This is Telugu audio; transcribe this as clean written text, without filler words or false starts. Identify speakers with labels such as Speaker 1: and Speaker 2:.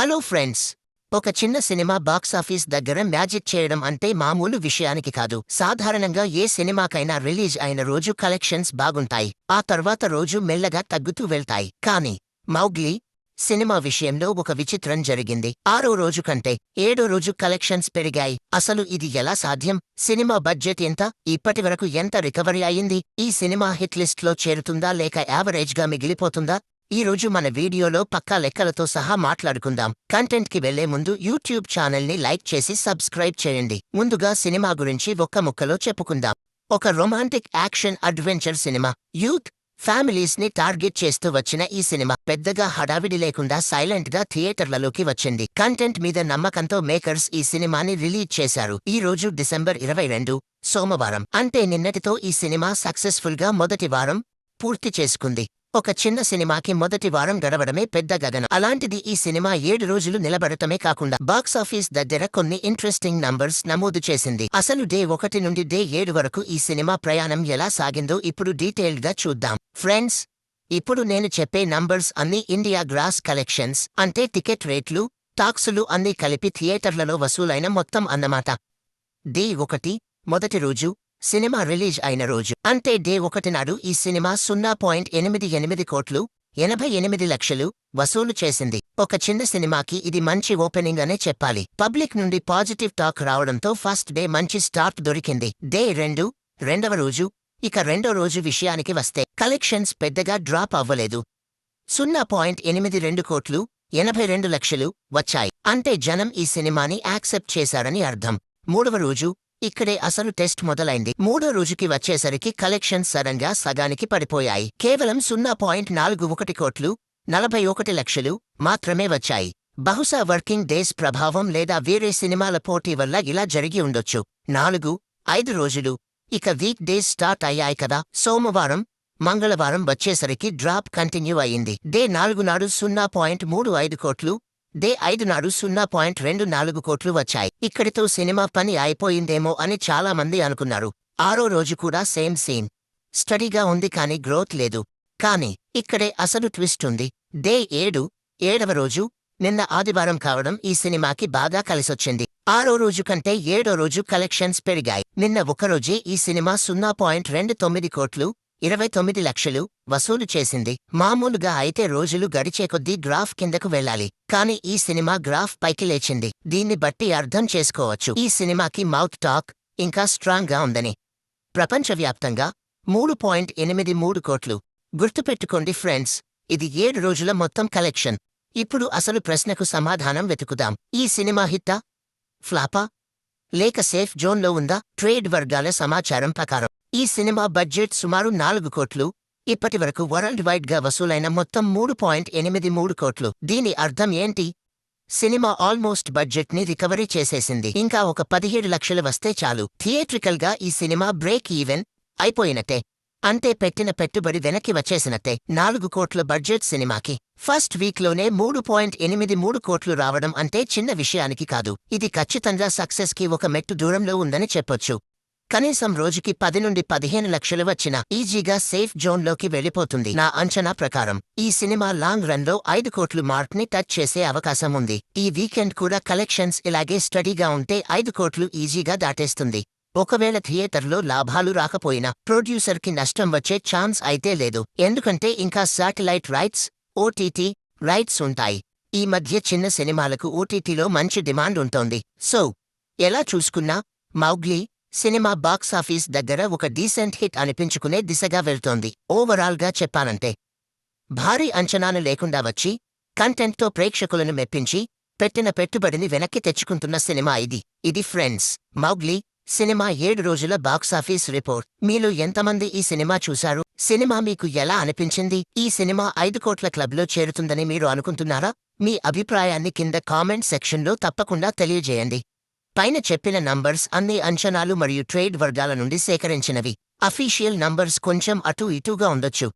Speaker 1: హలో ఫ్రెండ్స్, ఒక చిన్న సినిమా బాక్సాఫీస్ దగ్గర మ్యాజిక్ చేయడం అంటే మామూలు విషయానికి కాదు. సాధారణంగా ఏ సినిమాకైనా రిలీజ్ అయిన రోజు కలెక్షన్స్ బాగుంటాయి, ఆ తర్వాత రోజు మెల్లగా తగ్గుతూ వెళ్తాయి. కానీ మౌగ్లీ సినిమా విషయంలో ఒక విచిత్రం జరిగింది. 6వ రోజు కంటే 7వ రోజు కలెక్షన్స్ పెరిగాయి. అసలు ఇది ఎలా సాధ్యం? సినిమా బడ్జెట్ ఎంత? ఇప్పటివరకు ఎంత రికవరీ అయింది? ఈ సినిమా హిట్ లిస్ట్లో చేరుతుందా లేక యావరేజ్గా మిగిలిపోతుందా? ఈ రోజు మన వీడియోలో పక్కా లెక్కలతో సహా మాట్లాడుకుందాం. కంటెంట్కి వెళ్లే ముందు యూట్యూబ్ ఛానల్ని లైక్ చేసి సబ్స్క్రైబ్ చేయండి. ముందుగా సినిమా గురించి ఒక్క ముక్కలో చెప్పుకుందాం. ఒక romantic action adventure cinema. Youth families ని టార్గెట్ చేస్తూ వచ్చిన ఈ సినిమా పెద్దగా హడావిడి లేకుండా సైలెంట్ గా థియేటర్లలోకి వచ్చింది. కంటెంట్ మీద నమ్మకంతో మేకర్స్ ఈ సినిమాని రిలీజ్ చేశారు. ఈ రోజు డిసెంబర్ 22, సోమవారం. అంటే నిన్నటితో ఈ సినిమా సక్సెస్ఫుల్ గా మొదటి వారం పూర్తి చేసుకుంది. ఒక చిన్న సినిమాకి మొదటి వారం గడవడమే పెద్ద గగనం. అలాంటిది ఈ సినిమా 7 రోజులు నిలబడటమే కాకుండా బాక్సాఫీస్ దగ్గర కొన్ని ఇంట్రెస్టింగ్ నంబర్స్ నమోదు చేసింది. అసలు డే 1 నుండి డే 7 వరకు ఈ సినిమా ప్రయాణం ఎలా సాగిందో ఇప్పుడు డీటెయిల్డ్ గా చూద్దాం. ఫ్రెండ్స్, ఇప్పుడు నేను చెప్పే నంబర్స్ అన్ని ఇండియా గ్రాస్ కలెక్షన్స్, అంటే టికెట్ రేట్లు, టాక్సులు అన్నీ కలిపి థియేటర్లలో వసూలైన మొత్తం అన్నమాట. డే 1 మొదటి రోజు, సినిమా రిలీజ్ అయిన రోజు. అంటే డే 1 నాడు ఈ సినిమా 0.88 కోట్లు, 88 లక్షలు వసూలు చేసింది. ఒక చిన్న సినిమాకి ఇది మంచి ఓపెనింగ్ అనే చెప్పాలి. పబ్లిక్ నుండి పాజిటివ్ టాక్ రావడంతో ఫస్ట్ డే మంచి స్టార్ట్ దొరికింది. డే 2, రెండవ రోజు. ఇక రెండో రోజు విషయానికి వస్తే కలెక్షన్స్ పెద్దగా డ్రాప్ అవ్వలేదు. 0.82 కోట్లు, 82 లక్షలు వచ్చాయి. అంటే జనం ఈ సినిమాని యాక్సెప్ట్ చేశారని అర్థం. మూడవ రోజు, ఇక్కడే అసలు టెస్ట్ మొదలైంది. మూడో రోజుకి వచ్చేసరికి కలెక్షన్స్ సడన్గా సగానికి పడిపోయాయి. కేవలం 0.41 కోట్లు, 41 లక్షలు మాత్రమే వచ్చాయి. బహుశా వర్కింగ్ డేస్ ప్రభావం లేదా వేరే సినిమాల పోటీ వల్ల ఇలా జరిగి ఉండొచ్చు. 4, 5 రోజులు. ఇక వీక్ డేస్ స్టార్ట్ అయ్యాయి కదా. సోమవారం, మంగళవారం వచ్చేసరికి డ్రాప్ కంటిన్యూ అయింది. డే 4 నాడు 0.35 కోట్లు, డే 5 నాడు 0.24 కోట్లు వచ్చాయి. ఇక్కడితో సినిమా పని అయిపోయిందేమో అని చాలా మంది అనుకున్నారు. 6వ రోజు కూడా సేమ్ సీన్. స్టడీగా ఉంది కానీ గ్రోత్ లేదు. కానీ ఇక్కడే అసలు ట్విస్ట్ ఉంది. డే 7, 7వ రోజు, నిన్న ఆదివారం కావడం ఈ సినిమాకి బాగా కలిసొచ్చింది. 6వ రోజు కంటే 7వ రోజు కలెక్షన్స్ పెరిగాయి. నిన్న ఒకరోజే ఈ సినిమా 0.29 కోట్లు, 29 లక్షలు వసూలు చేసింది. మామూలుగా అయితే రోజులు గడిచే కొద్దీ గ్రాఫ్ కిందకు వెళ్ళాలి. కానీ ఈ సినిమా గ్రాఫ్ పైకి లేచింది. దీన్ని బట్టి అర్థం చేసుకోవచ్చు ఈ సినిమాకి మౌత్ టాక్ ఇంకా స్ట్రాంగ్ గా ఉందని. ప్రపంచవ్యాప్తంగా 3.83 కోట్లు. గుర్తుపెట్టుకోండి ఫ్రెండ్స్, ఇది 7 రోజుల మొత్తం కలెక్షన్. ఇప్పుడు అసలు ప్రశ్నకు సమాధానం వెతుకుదాం. ఈ సినిమా హిట్టా, ఫ్లాపా, లేక సేఫ్ జోన్లో ఉందా? ట్రేడ్ వర్గాల సమాచారం ప్రకారం ఈ సినిమా బడ్జెట్ సుమారు 4 కోట్లు. ఇప్పటివరకు వరల్డ్ వైడ్ గా వసూలైన మొత్తం 3.83 కోట్లు. దీని అర్థం ఏంటి? సినిమా ఆల్మోస్ట్ బడ్జెట్ ని రికవరీ చేసేసింది. ఇంకా ఒక 17 లక్షలు వస్తే చాలు థియేట్రికల్ గా ఈ సినిమా బ్రేక్ ఈవెన్ అయిపోయినట్టే. అంటే పెట్టిన పెట్టుబడి వెనక్కి వచ్చేసినట్టే. 4 కోట్ల బడ్జెట్ సినిమాకి ఫస్ట్ వీక్లోనే 3.83 కోట్లు రావడం అంటే చిన్న విషయానికి కాదు. ఇది ఖచ్చితంగా సక్సెస్ కి ఒక మెట్టు దూరంలో ఉందని చెప్పొచ్చు. కనీసం రోజుకి 10 నుండి 15 లక్షలు వచ్చినా ఈజీగా సేఫ్ జోన్లోకి వెళ్ళిపోతుంది. నా అంచనా ప్రకారం ఈ సినిమా లాంగ్ రన్ లో 5 కోట్లు మార్క్ ని టచ్ చేసే అవకాశం ఉంది. ఈ వీకెండ్ కూడా కలెక్షన్స్ ఇలాగే స్టడీగా ఉంటే 5 కోట్లు ఈజీగా దాటేస్తుంది. ఒకవేళ థియేటర్లో లాభాలు రాకపోయినా ప్రొడ్యూసర్ కి నష్టం వచ్చే ఛాన్స్ అయితే లేదు. ఎందుకంటే ఇంకా శాటిలైట్ రైట్స్, ఓటీటీ రైట్స్ ఉంటాయి. ఈ మధ్య చిన్న సినిమాలకు ఓటీటీలో మంచి డిమాండ్ ఉంటోంది. సో ఎలా చూసుకున్నా మౌగ్లీ సినిమా బాక్సాఫీస్ దగ్గర ఒక డీసెంట్ హిట్ అనిపించుకునే దిశగా వెళ్తోంది. ఓవరాల్ గా చెప్పానంటే భారీ అంచనాలు లేకుండా వచ్చి కంటెంట్తో ప్రేక్షకులను మెప్పించి పెట్టిన పెట్టుబడిని వెనక్కి తెచ్చుకుంటున్న సినిమా ఇది ఫ్రెండ్స్ మౌగ్లీ సినిమా 7 రోజుల బాక్సాఫీస్ రిపోర్ట్. మీలో ఎంతమంది ఈ సినిమా చూశారు? సినిమా మీకు ఎలా అనిపించింది? ఈ సినిమా 5 కోట్ల క్లబ్లో చేరుతుందని మీరు అనుకుంటున్నారా? మీ అభిప్రాయాన్ని కింద కామెంట్ సెక్షన్లో తప్పకుండా తెలియజేయండి. పైన చెప్పిన నంబర్స్ అన్ని అంచనాలు మరియు ట్రేడ్ వర్గాల నుండి సేకరించినవి. అఫీషియల్ నంబర్స్ కొంచెం అటూ ఇటూగా ఉండొచ్చు.